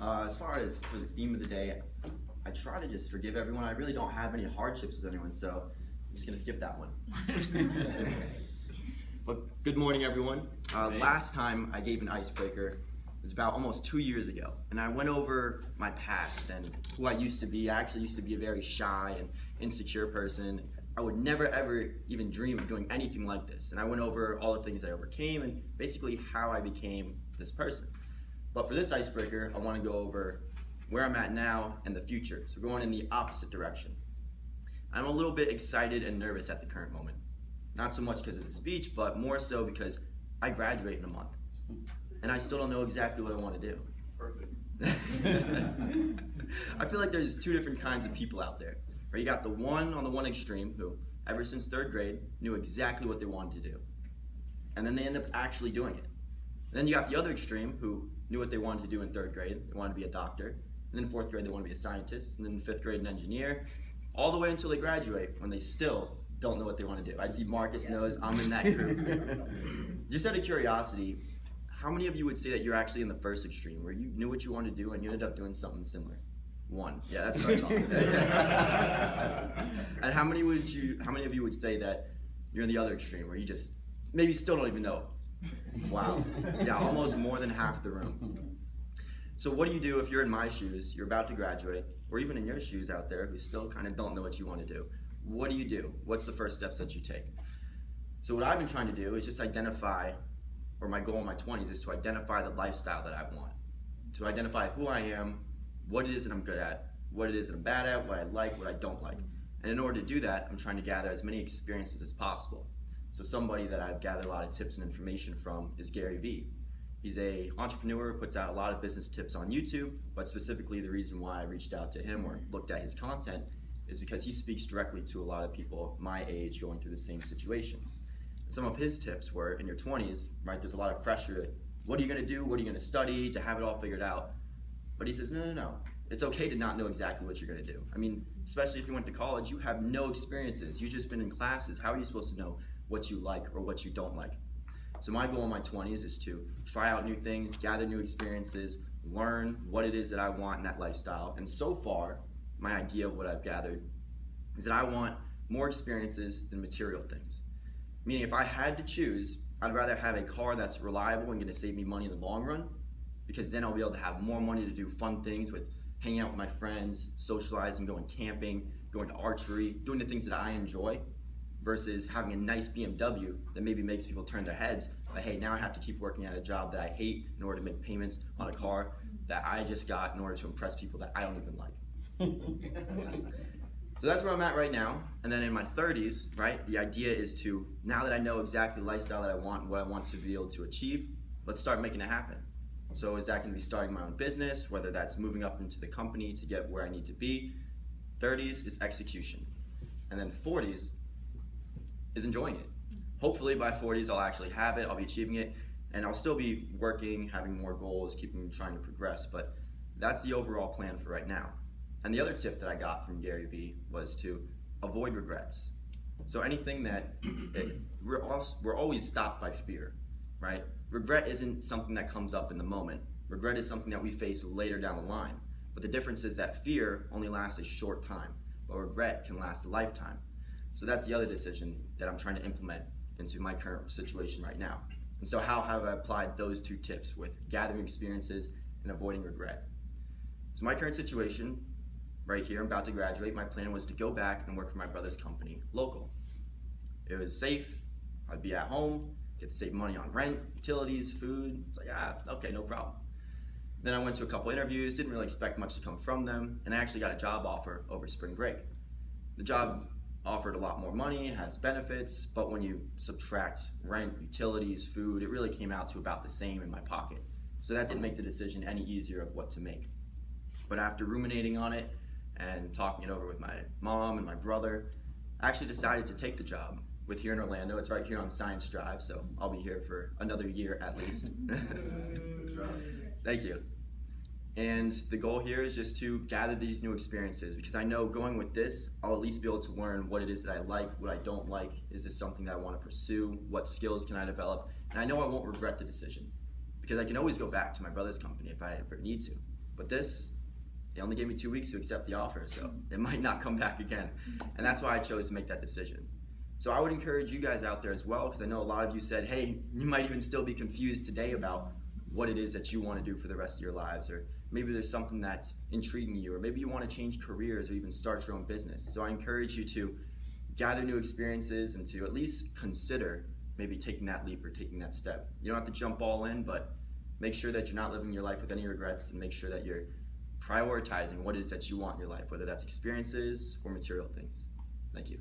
As far as for the theme of the day, I try to just forgive everyone. I really don't have any hardships with anyone, so I'm just gonna skip that one. But good morning, everyone. Last time I gave an icebreaker was about almost 2 years ago, and I went over my past and who I used to be. I actually used to be a very shy and insecure person. I would never ever even dream of doing anything like this. And I went over all the things I overcame and basically how I became this person. But for this icebreaker, I want to go over where I'm at now and the future. So we're going in the opposite direction. I'm a little bit excited and nervous at the current moment. Not so much because of the speech, but more so because I graduate in a month. And I still don't know exactly what I want to do. Perfect. I feel like there's two different kinds of people out there. Right? You got the one on the one extreme who, ever since third grade, knew exactly what they wanted to do. And then they end up actually doing it. And then you got the other extreme who knew what they wanted to do in third grade. They wanted to be a doctor. And then in fourth grade, they want to be a scientist. And then in fifth grade, an engineer. All the way until they graduate, when they still don't know what they want to do. I see Marcus knows I'm in that group. Just out of curiosity, how many of you would say that you're actually in the first extreme, where you knew what you wanted to do and you ended up doing something similar? One. Yeah, that's what I thought. And how many of you would say that you're in the other extreme, where you just maybe still don't even know? Wow. Yeah, almost more than half the room. So what do you do if you're in my shoes, you're about to graduate, or even in your shoes out there who still kind of don't know what you want to do? What do? What's the first steps that you take? So what I've been trying to do is just identify, or my goal in my 20s is to identify the lifestyle that I want. To identify who I am, what it is that I'm good at, what it is that I'm bad at, what I like, what I don't like. And in order to do that, I'm trying to gather as many experiences as possible. So somebody that I've gathered a lot of tips and information from is Gary Vee. He's an entrepreneur, puts out a lot of business tips on YouTube, but specifically the reason why I reached out to him or looked at his content is because he speaks directly to a lot of people my age going through the same situation. And some of his tips were, in your 20s, right, there's a lot of pressure to, what are you gonna do, what are you gonna study, to have it all figured out. But he says, no. It's okay to not know exactly what you're gonna do. I mean, especially if you went to college, you have no experiences. You've just been in classes. How are you supposed to know what you like or what you don't like? So my goal in my 20s is to try out new things, gather new experiences, learn what it is that I want in that lifestyle. And so far, my idea of what I've gathered is that I want more experiences than material things. Meaning if I had to choose, I'd rather have a car that's reliable and gonna save me money in the long run, because then I'll be able to have more money to do fun things with hanging out with my friends, socializing, going camping, going to archery, doing the things that I enjoy, versus having a nice BMW that maybe makes people turn their heads, but hey, now I have to keep working at a job that I hate in order to make payments on a car that I just got in order to impress people that I don't even like. So that's where I'm at right now. And then in my 30s, right, the idea is to, now that I know exactly the lifestyle that I want and what I want to be able to achieve, let's start making it happen. So is that gonna be starting my own business, whether that's moving up into the company to get where I need to be? 30s is execution. And then 40s is enjoying it. Hopefully by 40s I'll actually have it, I'll be achieving it, and I'll still be working, having more goals, trying to progress, but that's the overall plan for right now. And the other tip that I got from Gary Vee was to avoid regrets. So anything that, we're always stopped by fear, right? Regret isn't something that comes up in the moment. Regret is something that we face later down the line. But the difference is that fear only lasts a short time, but regret can last a lifetime. So that's the other decision that I'm trying to implement into my current situation right now. And so how have I applied those two tips with gathering experiences and avoiding regret? So my current situation, right here, I'm about to graduate. My plan was to go back and work for my brother's company, local. It was safe, I'd be at home, get to save money on rent, utilities, food. It's like, okay, no problem. Then I went to a couple interviews, didn't really expect much to come from them, and I actually got a job offer over spring break. The job offered a lot more money, has benefits, but when you subtract rent, utilities, food, it really came out to about the same in my pocket. So that didn't make the decision any easier of what to make. But after ruminating on it and talking it over with my mom and my brother, I actually decided to take the job with here in Orlando. It's right here on Science Drive, so I'll be here for another year at least. Thank you. And the goal here is just to gather these new experiences, because I know going with this, I'll at least be able to learn what it is that I like, what I don't like. Is this something that I want to pursue? What skills can I develop? And I know I won't regret the decision, because I can always go back to my brother's company if I ever need to. But this, they only gave me 2 weeks to accept the offer, so it might not come back again. And that's why I chose to make that decision. So I would encourage you guys out there as well, because I know a lot of you said, hey, you might even still be confused today about what it is that you want to do for the rest of your lives, or maybe there's something that's intriguing you, or maybe you want to change careers or even start your own business. So I encourage you to gather new experiences and to at least consider maybe taking that leap or taking that step. You don't have to jump all in, but make sure that you're not living your life with any regrets, and make sure that you're prioritizing what it is that you want in your life, whether that's experiences or material things. Thank you.